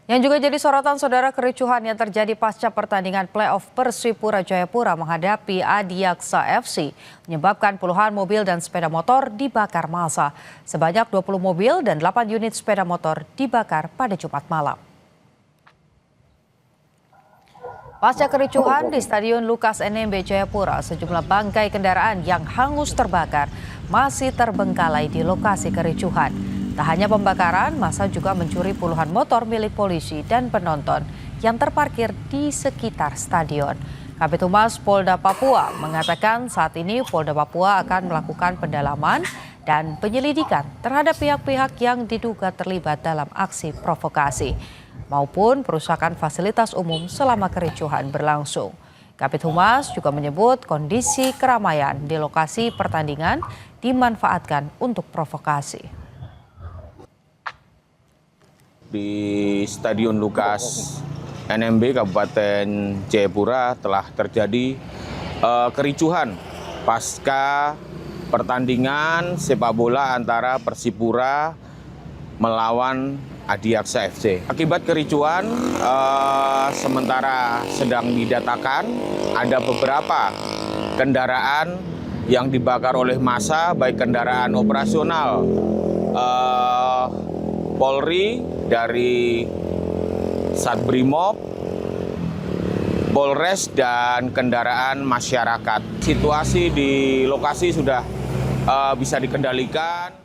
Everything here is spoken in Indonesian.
Yang juga jadi sorotan saudara kericuhan yang terjadi pasca pertandingan playoff Persipura Jayapura menghadapi Adiaksa FC menyebabkan puluhan mobil dan sepeda motor dibakar massa. Sebanyak 20 mobil dan 8 unit sepeda motor dibakar pada Jumat malam. Pasca kericuhan di Stadion Lukas NMB Jayapura, sejumlah bangkai kendaraan yang hangus terbakar masih terbengkalai di lokasi kericuhan. Tak hanya pembakaran, massa juga mencuri puluhan motor milik polisi dan penonton yang terparkir di sekitar stadion. Kabid Humas Polda Papua mengatakan saat ini Polda Papua akan melakukan pendalaman dan penyelidikan terhadap pihak-pihak yang diduga terlibat dalam aksi provokasi maupun perusakan fasilitas umum selama kericuhan berlangsung. Kabid Humas juga menyebut kondisi keramaian di lokasi pertandingan dimanfaatkan untuk provokasi. Di Stadion Lukas NMB Kabupaten Jayapura telah terjadi kericuhan pasca pertandingan sepak bola antara Persipura melawan Adiaksa FC. Akibat kericuhan sementara sedang didatakan ada beberapa kendaraan yang dibakar oleh massa, baik kendaraan operasional Polri, dari Satbrimob, Polres, dan kendaraan masyarakat. Situasi di lokasi sudah bisa dikendalikan.